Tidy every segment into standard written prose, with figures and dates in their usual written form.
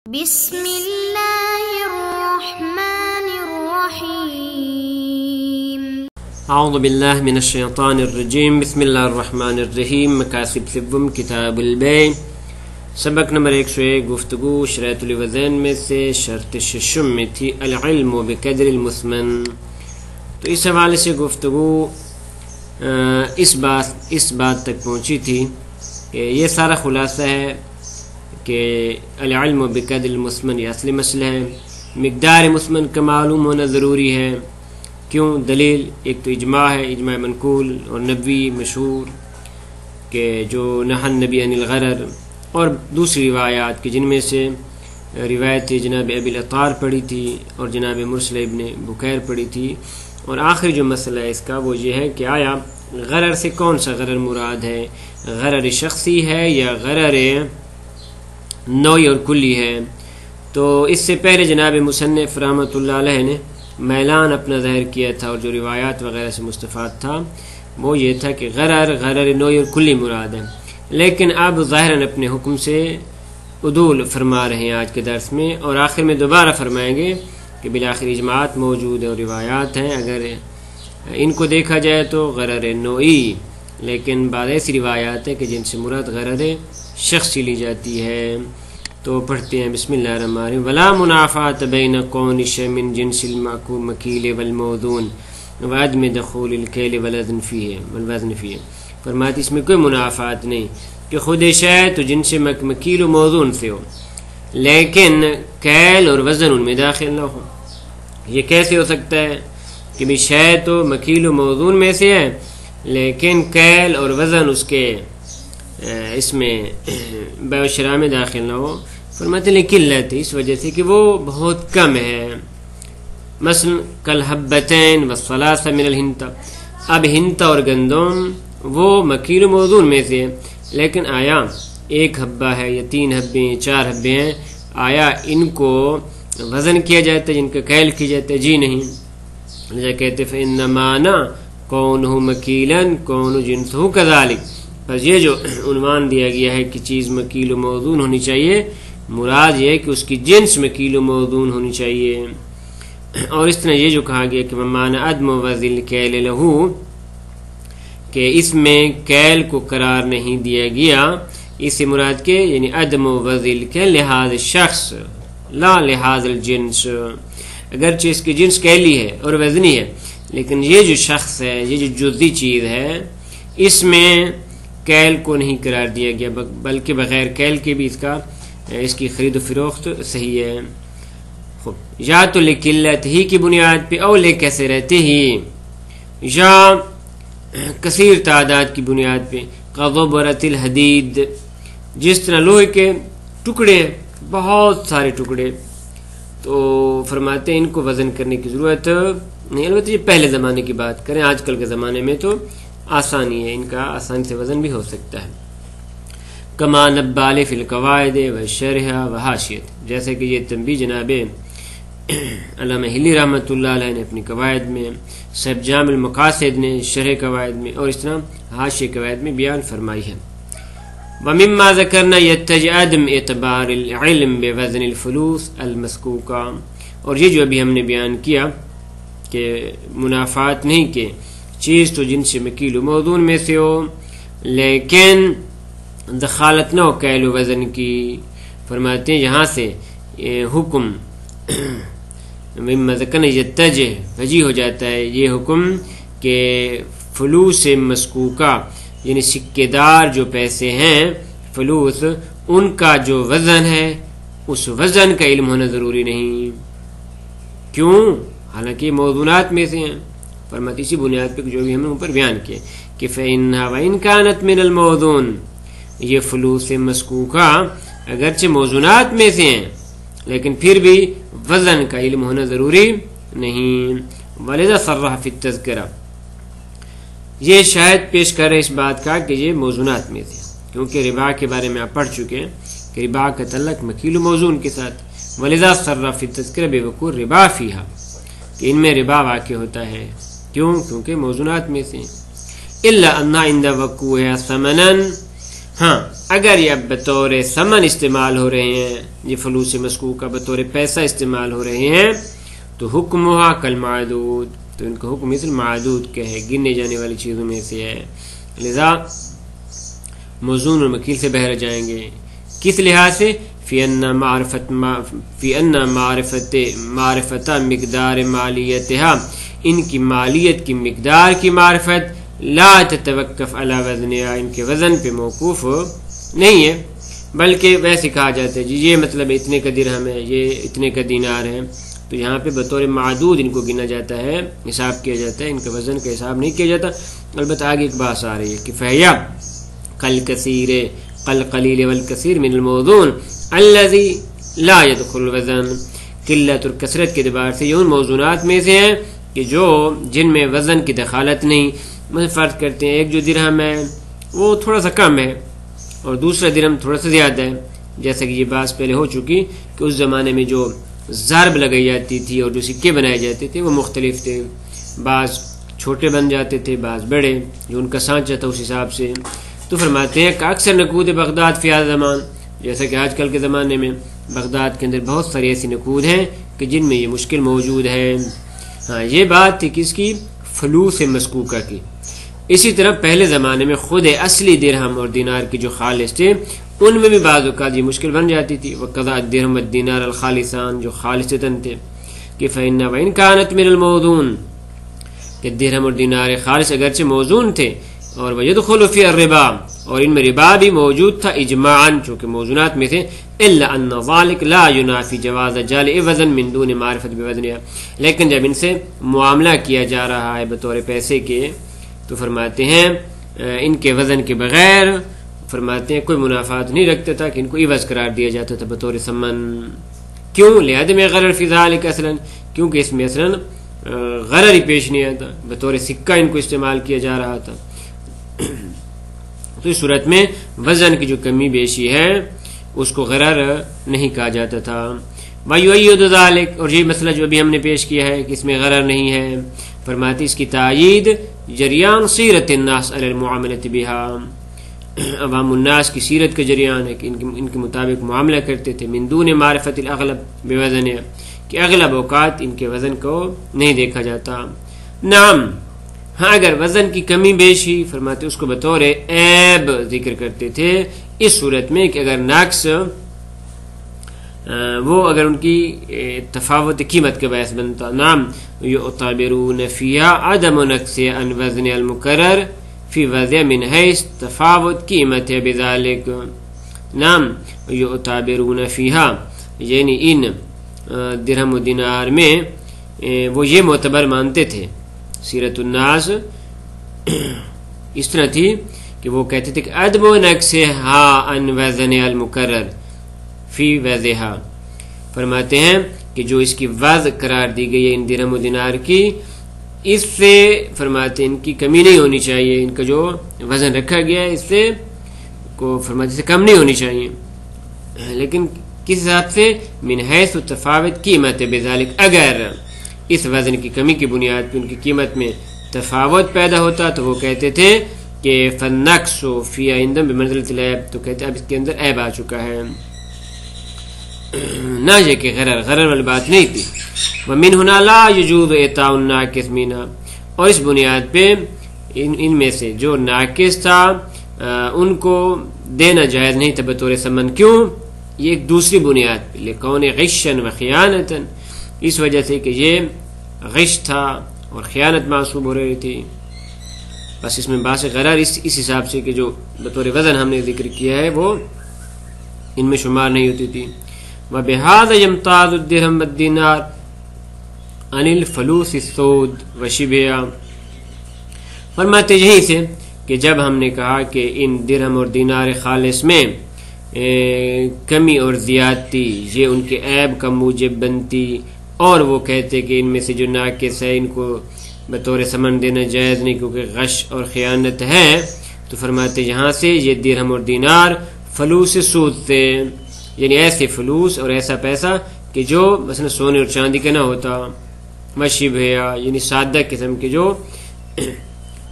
بسم اللہ الرحمن الرحیم اعوذ باللہ من الشیطان الرجیم بسم اللہ الرحمن الرحیم مقاصد سوم کتاب البیع سبق نمبر 101 گفتگو شرائط الوزن میں سے شرط ششم میں تھی العلم بقدر المثمن۔ تو اس حوالے سے گفتگو اس بات تک پہنچی تھی کہ یہ سارا خلاصہ ہے کہ العلم بقدر المثمن یہ اصلی مسئلہ ہے، مقدار مثمن کا معلوم ہونا ضروری ہے۔ کیوں؟ دلیل ایک تو اجماع ہے، اجماع منقول اور نبوی مشہور کہ جو نہى النبی عن الغرر، اور دوسری روایات کہ جن میں سے روایت جناب ابی الاطار پڑھی تھی اور جناب مرسل ابن بکیر پڑھی تھی۔ اور آخری جو مسئلہ ہے اس کا وہ یہ ہے کہ آیا غرر سے کون سا غرر مراد ہے، غرر شخصی ہے یا غرر نوعی اور کلی ہے؟ تو اس سے پہلے جناب مصنف رحمۃ اللہ علیہ نے میلان اپنا ظاہر کیا تھا، اور جو روایات وغیرہ سے مستفاد تھا وہ یہ تھا کہ غرر نوعی اور کلی مراد ہے، لیکن اب ظاہراً اپنے حکم سے عدول فرما رہے ہیں آج کے درس میں، اور آخر میں دوبارہ فرمائیں گے کہ بالآخر اجماعات موجود ہیں اور روایات ہیں، اگر ان کو دیکھا جائے تو غرر نوعی، لیکن بعض ایسی روایات ہیں کہ جن سے مراد غرر شخصی لی جاتی ہے۔ تو پڑھتے ہیں بسم اللہ الرحمن الرحیم۔ ولا منافات بین کون شیء من جنس المکیل والموزون وعدم دخول الکیل والوزن فیہ، فرماتے اس میں کوئی منافات نہیں کہ خود شے تو جنس مکیل و موزون سے ہو لیکن کیل اور وزن ان میں داخل نہ ہو۔ یہ کیسے ہو سکتا ہے کہ بھی شے تو مکیل و موزون میں سے ہے لیکن کیل اور وزن اس کے اس میں بیع و شراء میں داخل نہ ہو؟ فرماتے ہیں قلت، اس وجہ سے کہ وہ بہت کم ہے۔ مثلا کالحبتین والثلاثہ من الہنتا، اب ہنتا اور گندم وہ مکیل و موزون میں سے، لیکن آیا ایک حبہ ہے یا 3 حبے ہیں 4 حبے ہیں، آیا ان کو وزن کیا جاتا ہے، جن کا کیل کیا جاتا ہے؟ جی نہیں۔ لذا کہتے فإنما کونہ مکیلا کون جنسہ کذالک، بس یہ جو عنوان دیا گیا ہے کہ چیز مکیل و موزون ہونی چاہیے، مراد یہ ہے کہ اس کی جنس مکیل و موزون ہونی چاہیے۔ اور اس طرح یہ جو کہا گیا کہ معنی عدم وزن الکیل لہو، کہ اس میں کیل کو قرار نہیں دیا گیا، اس سے مراد کے یعنی عدم وزن الکیل لحاظ شخص لا لحاظ الجنس، اگرچہ اس کی جنس کیلی ہے اور وزنی ہے لیکن یہ جو شخص ہے، یہ جو جزئی چیز ہے، اس میں کیل کو نہیں قرار دیا گیا، بلکہ بغیر کیل کے بھی اس کی خرید و فروخت صحیح ہے۔ یا تو لقلت ہی کی بنیاد پہ او لکثرت ہی، یا کثیر تعداد کی بنیاد پہ، کضبرۃ الحدید، جس طرح لوہے کے ٹکڑے بہت سارے ٹکڑے، تو فرماتے ہیں ان کو وزن کرنے کی ضرورت نہیں، البتہ یہ پہلے زمانے کی بات کریں، آج کل کے زمانے میں تو آسانی ہے، ان کا آسانی سے وزن بھی ہو سکتا ہے۔ کما نبال فی القواعد والشرح وحاشیت، جیسے کہ یہ تنبیہ جناب علامہ ہلی رحمۃ اللہ علیہ نے اپنی قواعد میں، صاحب جامع المقاصد نے شرح قواعد میں، اور اس طرح حاشیہ قواعد میں بیان فرمائی ہے۔ ومما ذکرنا یتجہ عدم اعتبار العلم بوزن الفلوس المسکوکہ، اور یہ جو ابھی ہم نے بیان کیا کہ منافات نہیں کہ چیز تو جن سے مکیل و موزون میں سے ہو لیکن دخالت نہ ہو کیل و وزن کی، فرماتے ہیں یہاں سے حکم مما ذکرنا یتجہ وجی ہو جاتا ہے یہ حکم کہ فلوس مسکوکہ یعنی سکے دار جو پیسے ہیں فلوس، ان کا جو وزن ہے اس وزن کا علم ہونا ضروری نہیں۔ کیوں؟ حالانکہ یہ موزونات میں سے ہیں، فرماتے اسی بنیاد پہ جو بھی ہم نے اوپر بیان کیا کہ فإنھا وإن كانت من الموزون، یہ فلوس مسکوکہ اگرچہ موزونات میں سے ہیں لیکن پھر بھی وزن کا علم ہونا ضروری نہیں۔ ولذا صرح فی التذکرہ، یہ شاہد پیش کر رہے اس بات کا کہ یہ موزونات میں سے، کیونکہ ربا کے بارے میں آپ پڑھ چکے ہیں کہ ربا کا تعلق مکیل و موزون کے ساتھ، ولذا صرح فی التذکرہ بوقوع ربا فیہا، کہ ان میں ربا واقع ہوتا ہے، کیوں؟ کیونکہ موزونات میں سے۔ الا ان عند وقوعها ثمنا، ہاں اگر یہ بطور ثمن استعمال ہو رہے ہیں، یہ فلوس مسکوکہ بطور پیسہ استعمال ہو رہے ہیں، تو حکمھا کالمعدود، تو ان کا حکم مثل معدود کے ہے، گننے جانے والی چیزوں میں سے ہے، لذا موزون اور مکیل سے بہر جائیں گے۔ کس لحاظ سے؟ فی ان معرفت مقدار مالیتها، ان کی مالیت کی مقدار کی معرفت لا تتوقف علی وزنها، ان کے وزن پہ موقوف نہیں ہے، بلکہ ویسے کہا جاتا ہے جی یہ مطلب اتنے کا درہم ہے، یہ اتنے کا دینار ہے، تو یہاں پہ بطور معدود ان کو گنا جاتا ہے، حساب کیا جاتا ہے، ان کا وزن کا حساب نہیں کیا جاتا۔ البتہ آگے ایک بات آ رہی ہے کہ فہیا کالکثیر قلیل والکثیر من الموزون الذی لا يدخل الوزن، قلت اور کثرت کے اعتبار سے یہ ان موزونات میں سے ہیں کہ جو جن میں وزن کی دخالت نہیں۔ مثلا فرض کرتے ہیں ایک جو درہم ہے وہ تھوڑا سا کم ہے اور دوسرا درہم تھوڑا سا زیادہ ہے، جیسا کہ یہ بات پہلے ہو چکی کہ اس زمانے میں جو ضرب لگائی جاتی تھی اور جو سکے بنائے جاتے تھے وہ مختلف تھے، بعض چھوٹے بن جاتے تھے، بعض بڑے، جو ان کا سانچہ تھا اس حساب سے۔ تو فرماتے ہیں کہ اکثر نقود بغداد فی هذا زمان، جیسا کہ آج کل کے زمانے میں بغداد کے اندر بہت ساری ایسی نقود ہیں کہ جن میں یہ مشکل موجود ہے۔ ہاں یہ بات تھی کس کی؟ فلوس مسکوکہ کی۔ اسی طرح پہلے زمانے میں خود اصلی درہم اور دینار کی جو خالص تھے ان میں بھی بعض اوقات یہ مشکل بن جاتی تھی، وقضاء الدرہم والدینار الخالصان، جو خالصتاً تھے، کہ فإن وإن كانت من الموزون، کہ درہم اور دینار خالص اگرچہ موزون تھے، اور ويدخل في الربا، اور ان میں ربا بھی موجود تھا اجماعاً چونکہ موزونات میں تھے، الا ان ذلك لا ينافي جواز جعل وزن من دون معرفت بوزنها، لیکن جب ان سے معاملہ کیا جا رہا ہے بطور پیسے کے تو فرماتے ہیں ان کے وزن کے بغیر، فرماتے ہیں کوئی منافعات نہیں رکھتا تھا کہ ان کو عوض قرار دیا جاتا تھا بطور ثمن۔ کیوں؟ لعدم غرر فی ذلک اصلا، کیونکہ اس میں اصلا غرر ہی پیش نہیں آتا، بطور سکہ ان کو استعمال کیا جا رہا تھا۔ تو اس صورت میں وزن کی جو کمی بیشی ہے اس کو غرر نہیں کہا جاتا تھا۔ وَيُؤَيِّدُ ذَلِكَ، اور یہ مسئلہ جو ابھی ہم نے پیش کیا ہے کہ اس میں غرر نہیں ہے، فرماتی اس کی تائید جریان سیرت الناس علی المعاملۃ بها، عوام الناس کی سیرت کا جریان ہے کہ ان کے مطابق معاملہ کرتے تھے، من دون معرفت الاغلب بوزنه، کہ اغلب اوقات ان کے وزن کو نہیں دیکھا جاتا۔ نعم، ہاں اگر وزن کی کمی بیشی فرماتے اس کو بطور عیب ذکر کرتے تھے، اس صورت میں کہ اگر نقص وہ اگر ان کی تفاوت قیمت کے باعث بنتا۔ نعم یعتبرون فیہا عدم نقص عن وزن المقرر فی وضع من حیث تفاوت قیمت بذالک۔ نعم یعتبرون فیہا، یعنی ان درہم و دینار میں وہ یہ معتبر مانتے تھے، سیرت الناس اس طرح تھی کہ وہ کہتے تھے کہ عدم نقصھا عن وزن المقرر فی وضعھا، فرماتے ہیں کہ جو اس کی وضع قرار دی گئی ہے ان درہم و دینار کی، اس سے فرماتے ہیں ان کی کمی نہیں ہونی چاہیے، ان کا جو وزن رکھا گیا ہے اس سے کو فرماتے سے کم نہیں ہونی چاہیے، لیکن کس حساب سے؟ من حیث تفاوت قیمت بذالک، اگر اس وزن کی کمی کی بنیاد پہ ان کی قیمت میں تفاوت پیدا ہوتا تو وہ کہتے تھے کہ فالنقص فی عندهم بمنزلۃ العیب، تو کہتے اب اس کے اندر عیب آ چکا ہے، نہ یہ کہ غرر والی بات نہیں تھی۔ ومن هنا لا يجوز اعطاء الناقص منها، اور اس بنیاد پہ ان میں سے جو ناقص تھا ان کو دینا جائز نہیں تھا بطور ثمن۔ کیوں؟ یہ ایک دوسری بنیاد پہ، لکون غشا و خیانتا، اس وجہ سے کہ یہ غش تھا اور خیانت محسوب ہو رہی تھی، بس اس میں باعث غرر اس حساب سے کہ جو بطور وزن ہم نے ذکر کیا ہے وہ ان میں شمار نہیں ہوتی تھی۔ وَبِهَذَا يَمْتَازُ الدِّرْهَمُ وَالدِّينَارُ عَنِ الْفُلُوسِ السُّودِ وَشِبْهِهَا، فرماتے یہیں سے کہ جب ہم نے کہا کہ ان درہم اور دینار خالص میں کمی اور زیادتی یہ ان کے عیب کا موجب بنتی، اور وہ کہتے کہ ان میں سے جو ناقص ہے ان کو بطور ثمن دینا جائز نہیں کیونکہ غش اور خیانت ہے، تو فرماتے یہاں سے یہ درہم اور دینار فلوس سود سے، یعنی ایسے فلوس اور ایسا پیسہ کہ جو مثلا سونے اور چاندی کا نہ ہوتا، وشبھیا یعنی سادہ قسم کے جو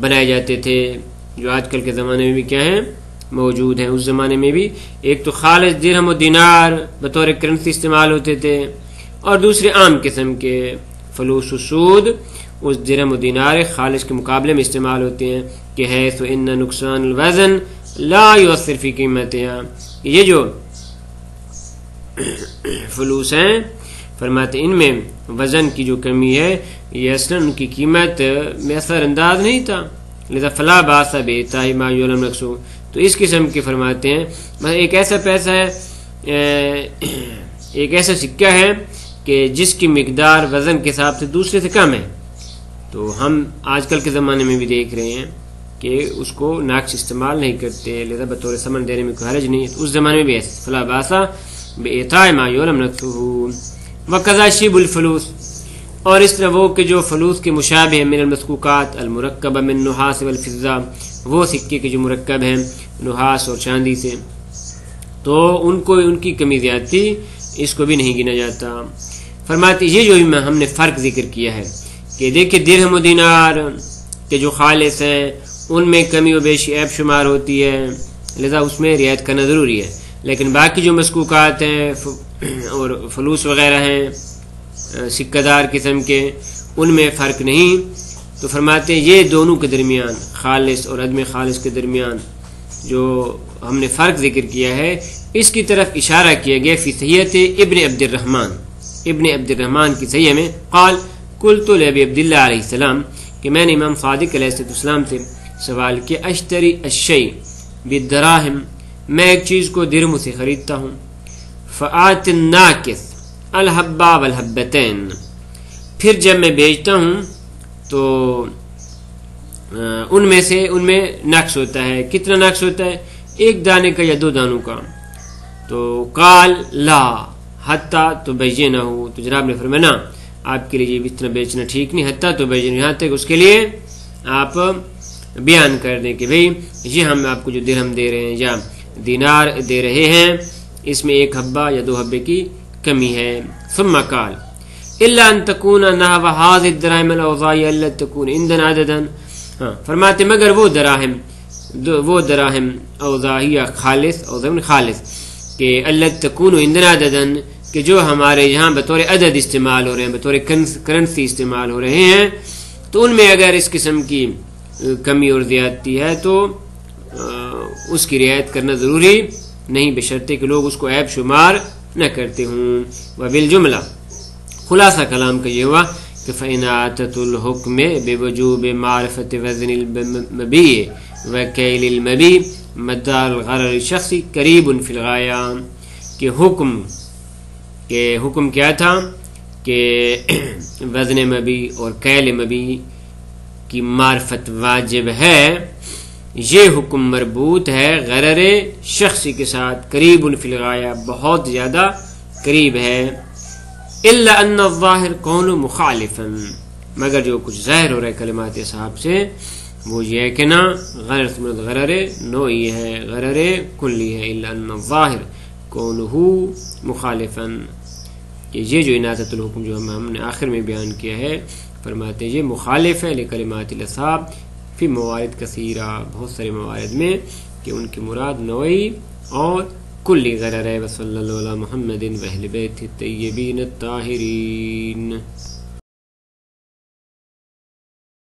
بنائے جاتے تھے، جو آج کل کے زمانے میں بھی کیا ہیں موجود ہیں اس زمانے میں بھی. ایک تو خالص درہم و دینار بطور کرنسی استعمال ہوتے تھے، اور دوسرے عام قسم کے فلوس و سود اس درہم و دینار خالص کے مقابلے میں استعمال ہوتے ہیں کہ ہے تو ان نقصان الوزن لا یؤثر فی قیمتها. یہ جو فلوس ہیں فرماتے ان میں وزن کی جو کمی ہے یہ اصلا ان کی قیمت میں اثر انداز نہیں تھا. لذا فلا باس بإعطاء ما یعلم نقصه. تو اس قسم کے فرماتے ہیں ایک ایسا پیسہ ہے، ایک ایسا سکہ ہے کہ جس کی مقدار وزن کے حساب سے دوسرے سے کم ہے، تو ہم آج کل کے زمانے میں بھی دیکھ رہے ہیں کہ اس کو ناقص استعمال نہیں کرتے، لذا بطور ثمن دینے میں کوئی حرج نہیں. اس زمانے میں بھی ایسا فلا باس بإعطاء ما یعلم نقصه وقضا شیب الفلوس. اور اس طرح وہ کہ جو فلوس کے مشابہ ہیں من المسکوکات المرکبہ من نحاس والفضہ، وہ سکے کے جو مرکب ہیں نحاس اور چاندی سے، تو ان کو ان کی کمی زیادتی اس کو بھی نہیں گنا جاتا. فرماتی یہ جو ہم نے فرق ذکر کیا ہے کہ دیکھیں درہم و دینار کے جو خالص ہیں ان میں کمی و بیشی عیب شمار ہوتی ہے، لذا اس میں رعایت کرنا ضروری ہے. لیکن باقی جو مسکوکات ہیں اور فلوس وغیرہ ہیں سکہ دار قسم کے، ان میں فرق نہیں. تو فرماتے ہیں یہ دونوں کے درمیان، خالص اور عدم خالص کے درمیان جو ہم نے فرق ذکر کیا ہے، اس کی طرف اشارہ کیا گیا فی صحیحۃ ابن عبد الرحمن کی صحیح میں قال قلت لابی عبداللہ علیہ السلام کہ میں نے امام صادق علیہ السلام سے سوال کیا اشتری الشیء بالدراہم، میں ایک چیز کو درہم سے خریدتا ہوں، فآت الناکث الحبہ والحبتین، پھر جب میں بیچتا ہوں تو ان میں نقص ہوتا ہے. کتنا نقص ہوتا ہے؟ ایک دانے کا یا 2 دانوں کا. تو قال لا حتی تبینہ، تو جناب نے فرمایا نا آپ کے لیے اتنا بیچنا ٹھیک نہیں، حتی تبینہ، یہاں تک اس کے لیے آپ بیان کر دیں کہ بھئی یہ ہم آپ کو جو درہم دے رہے ہیں یا دینار دے رہے ہیں اس میں 1 حبہ یا 2 حبے کی کمی ہے. ثم قال الا ان تكون نحو هذه الدراهم الاوضاع التي تكون عندنا عددا. فرماتے مگر وہ دراہم اوضاعیہ خالص کہ التي تكون عندنا عددا، کہ جو ہمارے یہاں بطور عدد استعمال ہو رہے ہیں، بطور کرنسی استعمال ہو رہے ہیں، تو ان میں اگر اس قسم کی کمی اور زیادتی ہے تو اس کی رعایت کرنا ضروری نہیں، بشرطے کہ لوگ اس کو عیب شمار نہ کرتے ہوں. وبالجملہ خلاصہ کلام کا یہ ہوا کہ فإناعة الحکم بوجوب معرفت وزن المبیع وکیل المبیع مدار الغرر الشخصی قریب فی الغایہ، کہ حکم کیا تھا کہ وزن مبیع اور کیل مبیع کی معرفت واجب ہے. یہ حکم مربوط ہے غرر شخصی کے ساتھ، قریب فی الغایہ، بہت زیادہ قریب ہے. الا ان الظاہر کون مخالفا، مگر جو کچھ ظاہر ہو رہا ہے کلمات صاحب سے وہ یہ ہے کہ نا غرر نوعی ہے، غرر کلی ہے. الا ان الظاہر کونہ مخالفا، کہ یہ جو اناطۃ الحکم جو ہم نے آخر میں بیان کیا ہے، فرماتے ہیں یہ مخالف ہے لکلمات الاصحاب فی موارد کثیرہ، بہت سارے موارد میں، کہ ان کی مراد نوعی اور کلی غرر ہے. وصلی اللہ علی محمد و اہل بیتہ الطیبین الطاہرین.